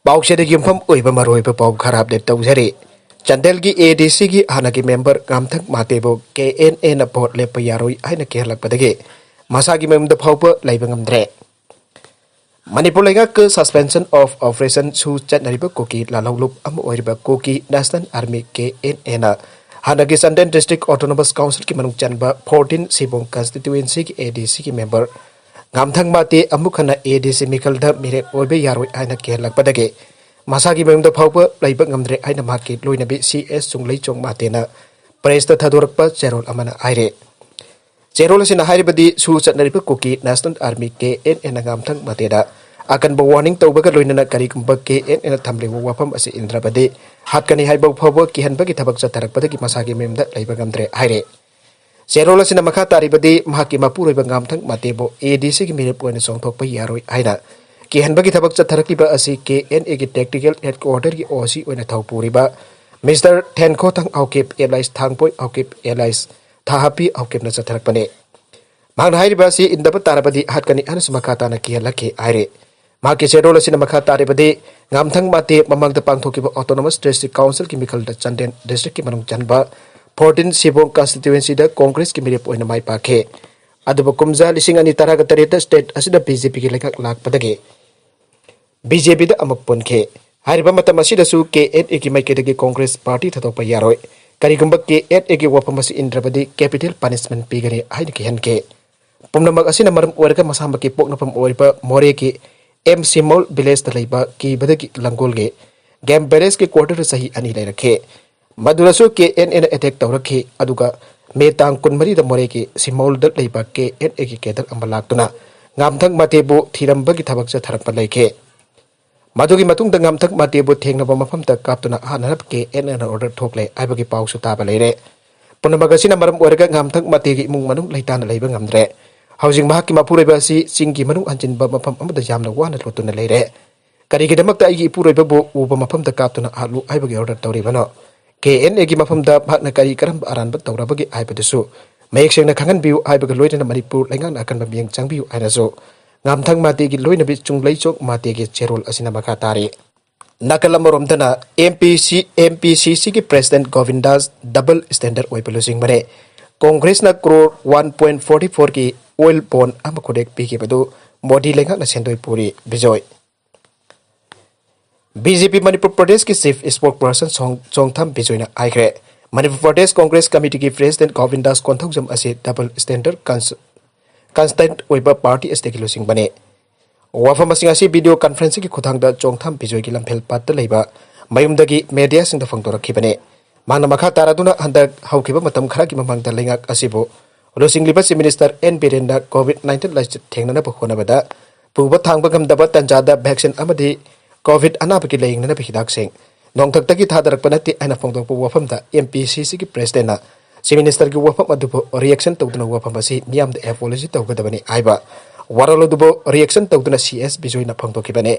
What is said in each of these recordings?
पाउसेद युमफम ओइब मरोइब पाउ खराब दे तौजरे चंदेल की एडीसी की हाना की मेंबर गामथक मातेबो KNA न भोट लेप यारोई हाइना केहलकपदगे मसा की मेमद फाउब लाइबंगमद्रे मणिपुर लेंगाक सस्पेंशन ऑफ ऑपरेशन सु चटनरिब कोकी लालौलुप अम ओइब कोकी नेशनल आर्मी KNA न हाना की संडेन डिस्ट्रिक्ट ऑटोनोमस काउंसिल की मनुंग चनबा 14 सिबोंग कंस्टिट्यूएंसी की एडीसी की मेंबर गामथंग माते अमुखना एडीसी मिकल द मिरे ओइबे यारोई हाइना केहलकपदगे मसा की मेमद फाउब लाइबंगमद्रे हाइना माके लोइनबी CS चुंगलै चोंग मातेना प्रेस द थदोरप चेरोल अमना आइरे चेरोल से नहाइबदी सु चटनरिब कोकी नेशनल आर्मी KNA न गामथंग मातेदा अकनब वार्निंग तौबग लोइनना करिगुंब KNA न थमलेबो वाफम असे इंद्रबदे हातकनी हाइबो फाउब किहनबगी थबक चतरकपदगी मसागी मेमद लाइबंगमद्रे हाइरे चेरोल से मखा तारिबदी महाकी मपुरोइब गामथंग मातेबो ADC की मिरेप ओइना चोंथोकप यारोई हाइना किहनबगी थबक चतरकिबा असी KNA की टेक्निकल हेडक्वार्टर की OC ओइना थौपुरिबा मिस्टर थेनखो थंग आउकेप एलाइस थांगपोइ आउकेप एलाइस थाहापी आउकेप न चतरकपने मांगना हाइरिबा असी इंदब तारबदी हातकनी अनस मखा ताना किहलके आइरे माके चेरोल से मखा तारिबदी गामथंग माते ममंगद पांगथोकिबा ऑटोनोमस डिस्ट्रिक्ट काउंसिल की मिखल चंदेन डिस्ट्रिक्ट की मनुंग चनबा 14 सिबोंग कंस्टिट्यूएंसी द कांग्रेस की मिरेप ओइना माइ पाखे अदुब कुमजा लिसिंग अनि तराग तरेत स्टेट असिदा BJP की लेखक लाकपदगे BJP द अमुक पुनखे हाइरिबा मतम असिदसु KNA की माइकेदगी कांग्रेस पार्टी थतोप यारोय करिगुंब KNA की वफम असि इंद्रबदी कैपिटल पनिशमेंट पीगरे हाइन की हनके पुमनमक असिना मरम ओरगा मसामकी पोकनफम ओरिबा मोरे की M सिमोल विलेज द लैबा की बदगी लंगोलगे गेम बेरेस के क्वार्टर सही अनि लेरखे मदुरसु KNA न अटैक तौरखे अदुगा मे तांग कुनमरी द मोरे की सिमोल द लैबा KNA की केदर अमलाक्तुना गामथंग मातेबो थीरंबगी थबक चथरप लैखे मधुगी मतुंग द गामथंग मातेबो थेंगनब मफम त काप्तुना हानरप KNA न ऑर्डर ठोकले आइबगी पाउसु ताबा लेरे पुनमगसिना मरम ओरगा गामथंग मातेगी इमुंग मनुंग लैताना लैबा ngamdre हाउसिंग महाकी मपुरोइबा असि चिंगी मनुंग अंजिनबा मफम अमदा यामना वाना लोतुना लेरे करिगिदमक्ता आइगी इपुरोइबाबो उबा मफम त काप्तुना हालु आइबगी ऑर्डर तौरिबनो KNA की मफम द भागना करी करम अरानब तौरबगी आइबदसु मयेक सेंगना खंगनबिउ आइबगा लोइना मणिपुर लैंगाना अकनबा मियंग चांगबिउ आइनासु गामथंग मातेगी लोइनबी चुंगलैचोक मातेगी चेरोल असिना मखा तारी नकलमरोमदना MPCC की प्रेसिडेंट गोविंदास डबल स्टैंडर्ड ओइबलुसिंग मरे कांग्रेस न करोड़ 1.44 की ऑयल बॉन्ड अम खुदेक पीकिबदु मोदी लैंगाना सेंदोय पुरी बिजोय BJP मणिपुर प्रदेश की chief spoke person Chongtham बिजोयना आइग्रे Manipur प्रदेश कांग्रेस कमिटी की प्रेसिडेंट गोविंदास कोंथौजम असे डबल स्टैंडर्ड कंस्टेंट ओइबा पार्टी अस्तेकी लुसिंग बने वाफम असिंगासी वीडियो कॉन्फ्रेंसिंग की खुथांगदा चोंगथम बिजोय की लम्फेल पात लैबा मयुमदगी मीडिया सिंग द फंगदोरखिबने मांगना मखा तारादुना हंदक हौखिबा मतम खरा की ममंगदा लैंगाक असिबो लुसिंगलिबा chief minister N Birendra COVID-19 लाइच थेंगनना होनबदा पुबा थांगबा गमदबा तंजादा वैक्सीन अमदी कोविड अनाबकी लेंगना हिदाकसिंग नोंथक्तगी थादरकपनति आइना फोंदोकपा वफमदा MPCC की प्रेसिडेंट चीफ मिनिस्टर की वफम अदुबो रिएक्शन तौदुना वफम असि मियामदा एपोलॉजी तौगदबनी आइबा वारलोदुबो रिएक्शन तौदुना CS बिजोयना फोंदोकिबने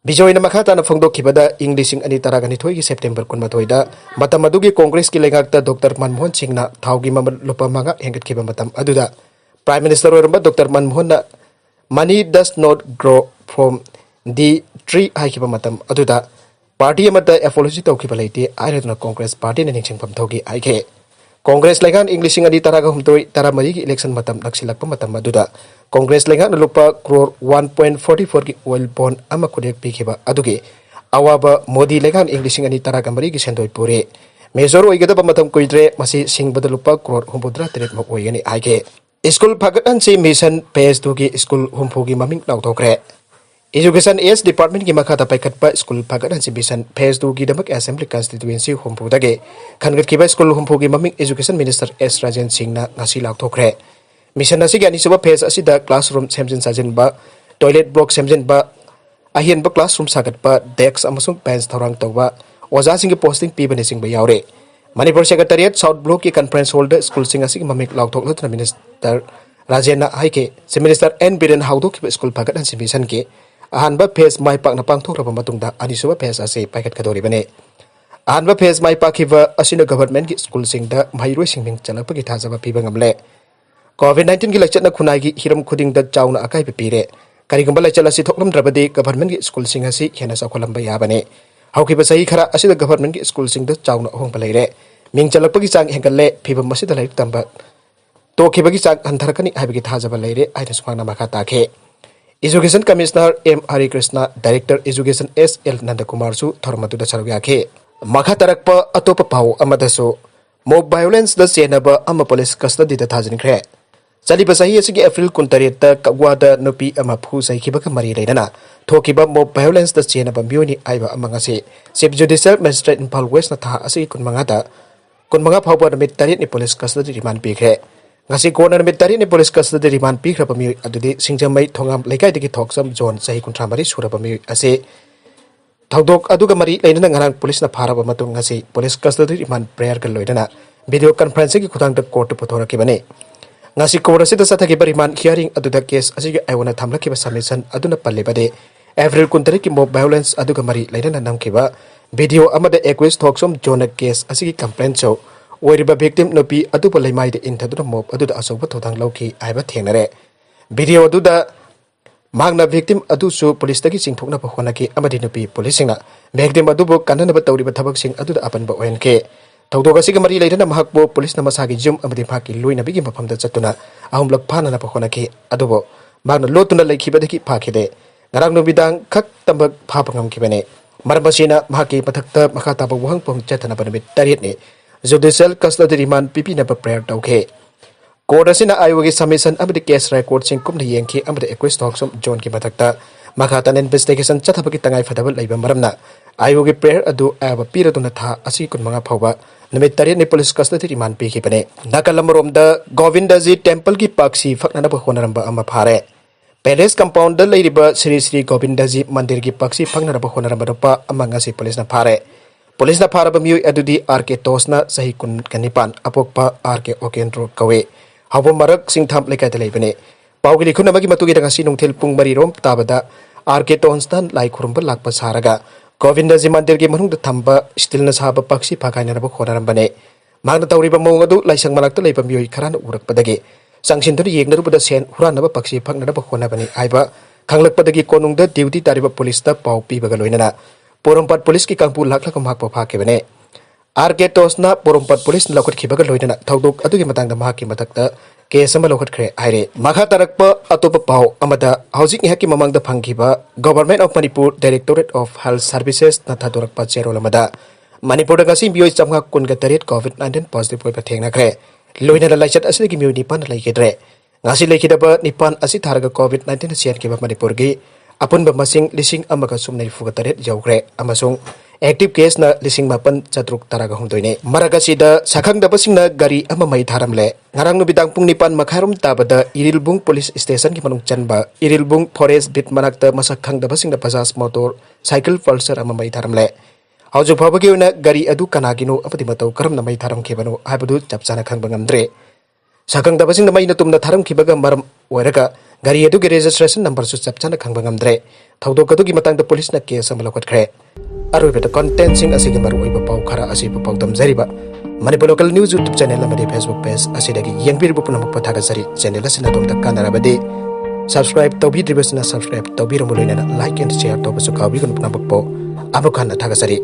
बिजोयना मखाताना फोंदोकिबदा इंग लिसिंग अनि तरागनिथोय की सेप्टेम्बर 19 मतम अदुगी कांग्रेस की लेंगाकता डॉक्टर मनमोहन सिंहना थाउगी ममल लुपा मंगा हेंगतकिबा मतम अदुदा प्राइम मिनिस्टर ओरंबा doctor Manmohan money does not grow from the tree हाइकिबा मतम अदुदा पार्टी अमदा एपोलॉजी तौकिबा लेते आइरदुना कांग्रेस पार्टी ने निंगसिंगफम थौगी आइखे कांग्रेस लेगान इंग्लिशिंग अनि तरागा हमतोय तरामरी की इलेक्शन मतम नक्सिलकपा मतम अदुदा कांग्रेस लेगान लुपा करोड़ 1.44 की ऑयल बॉन्ड अमा खुदेक पीखिबा अदुगे अवाबा मोदी लेगान इंग्लिशिंग अनि तरागा मरी की सेंदोय पुरे मेजर ओइगदबा मतम कुइद्रे मसी सिंगबद लुपा करोड़ 63 मक ओइगनी आइगे स्कूल फगतन से मिशन पेज 2 की स्कूल हुमफुगी ममिंग लाउथोखरे एजुकेशन एस डिपार्टमेंट की मखाता पाइखटपा स्कूल फगतन से मिशन फेज 2 की दमक असेंबली कंस्टिट्यूएंसी हुमफुदगे खनगतकिबा स्कूल हुमफुगी ममिंग एजुकेशन मिनिस्टर S राजेन सिंहना ngasi लाउथोखरे मिशन असि अनिसुबा फेज असिदा क्लासरूम सेमजिन साजिनबा टॉयलेट ब्लॉक सेमजिनबा अहियनबा क्लासरूम सागतपा डेस्क अमसुंग बेंच थौरांग तौबा ओजासिंग पोस्टिंग पीबने सिंगबा यावरे मणिपुर सेक्रेटरिएट साउथ ब्लॉक की कॉन्फ्रेंस हॉल द स्कूल सिंग असि ममिंग लाउथोखलुतना मिनिस्टर राजेन हाइके चीफ मिनिस्टर N बिरेन हाउदोखिबा स्कूल फगतन से मिशन के अहानबा फेज माइ पाकना पांगथोखरबा मतुंगदा अनिसुबा फेज असे पाइखटकदोरिबने अहानबा फेज माइ पाखिबा असिना गवर्नमेंट की स्कूल सिंगदा महिरोय सिंबिंग चलकपगी थाजबा पीबा ngamle COVID-19 की लचतना खुनाई की हिरम खुदिंग द चाउना अकाई पीरे करिगुंबा लाइचल असि थोकलमद्रबदि गवर्नमेंट की स्कूल सिंह असि हेना चौखलंबा याबने हौखिबा सही खरा असिदा गवर्नमेंट की स्कूल सिंह द चाउना अहोंबा लेरे मिंग चलकपगी चांग हेंगल्ले फिबम मसिदा लाइक तंबा तोखिबगी चांग हंथरकनी हाबिगी थाजबा लेरे आइना सुमांगना मखा ताखे education commissioner M Harikrishna director education S L Nandakumar सु थरमदुदा सरुग याखे मखा तरकप अतोप पाउ अमदसु मोब वायलेंस द चेनबा अम पुलिस कस्टडी द थाजनख्रे चलिबा सही असिगी एप्रिल 19 कगवादा नुपी अमा फु सैखिबका मरी लेना थोकिबा मोब वायलेंस द चेनबा म्योनी आइबा अमंगासे chief judicial magistrate Imphal west न था असि कुनमंगा फाउबा नमित तरेत नि पुलिस कस्टडी रिमांड पिख्रे ngasi kona namit tari ni police custody remand pikra pami adudi singjamai thongam lekai digi thoksam zone sahi kuntra mari sura pami ase thodok aduga mari leina ngarang police na pharaba matung ngasi police custody remand prayer ka loidana video conference ki khudang ta court puthora ki bane ngasi court se ta satha ki remand hearing aduda case asigi aiwana thamla ki submission aduna palle bade April 19 ki mob violence aduga mari leina namkiba video amada equus thoksam zone case asigi complaint show ओरिबा victim नोपी अदुब लेमाइ द इंथदुना mob अदुदा असोब थोदांग लौखि आइबा थेंगनरे वीडियो अदुदा मांगना victim अदुसु पुलिस तकी चिंगथोकना बखोनाकी अमदि नोपी पुलिसिंगना victim अदुबो काननब तौरिबा थबकसिंग अदुदा अपनबा ओयनके थौदोक असिग मरि लेदना महकबो पुलिस न मसागी जुम अमदि फाकी लोइनबिगी मफमदा चतुना अहुमलक फानना बखोनाकी अदुबो मांगना लोतुना लेखिबदकी फाखिदे ngarang nubidaang khak tambak phapangam kibane marmasina mahaki pathakta makhata ba wahang pong chathana banamit tariet ni judicial custody remand pipi na prayer tauke court asina ayogi submission amadi case record sing kumna yengki amadi equest talksum john ki batakta makhatan investigation chathabaki tangai fadabal leiba maramna ayogi prayer adu aba piraduna tha asi kunmanga phawba namit tari ni police custody remand pi ki bane nakalamrom da govindaji temple ki paksi fakna ba honaramba ama phare Palace compound da leiriba Sri Sri Govindaji mandir ki paksi fakna ba honaramba pa amanga si police na phare Police na para bamiyo adudi RK Tosna sahi kun kanipan apokpa RK Okendro kawe habo marak singtham lekai talai bane pawgili khuna magi matugi danga sinung thel pung mari rom tabada RK Tosna lai khurumba lakpa saraga Govindaji mandir gi manung da thamba still na sahaba paksi phakaina rabo khonaram bane magna tawriba mawng adu laisang malakta leiba miyo kharan urak padagi sangsin thuri yegnaru bada sen huranaba paksi phakna rabo khona bane aiba khanglak padagi konung da duty tariba police ta paw pi baga loinana Porompat police ki kangpu lakla kam hakpa phake bane RK Tosna porompat police lakot khibaga loidana thodok adugi matangda mahaki matakta case ama lokot khre aire makha tarakpa atopa pau amada housing haki mamangda phangkiba Government of Manipur Directorate of Health Services na thadorakpa cherolamada Manipur da ngasi bioi chamga kunga tarit COVID-19 positive oi pathengna khre loina laichat asli ki mioi nipan laikedre ngasi laikidaba nipan asi tharaga COVID-19 sian kiba Manipur gi Apun masing lising amaga sumnai fuga taret jauhre amasung active case na lising mapan chatruk taraga humdoine maragasi da sakhang da basing na gari ama mai tharamle ngarang no bidang pung nipan makharum tabada Irilbung police station ki manung chanba Irilbung forest bit manakta masakhang da basing da bajaj motor cycle pulsar ama mai tharamle hauju phawagi una gari adu kanagino apati matau karam na mai tharam khebano habadu chapchana khang bangamdre sakhang da basing da mai na tumna tharam khibaga maram oiraga Gari edu ki registration number su chapchana khangba ngamdre thodok adu ki matang da police na case ama lokot khre aroi beta content sing asigi maru oi ba pau khara asi ba pau dam jari ba Manipur local news YouTube channel amadi Facebook page asidagi yangbir bu punam pathaga jari channel asina dom da kanara bade subscribe tobi dribasna subscribe tobi romulina like and share to basu kawi kun punam po abukhan thaga jari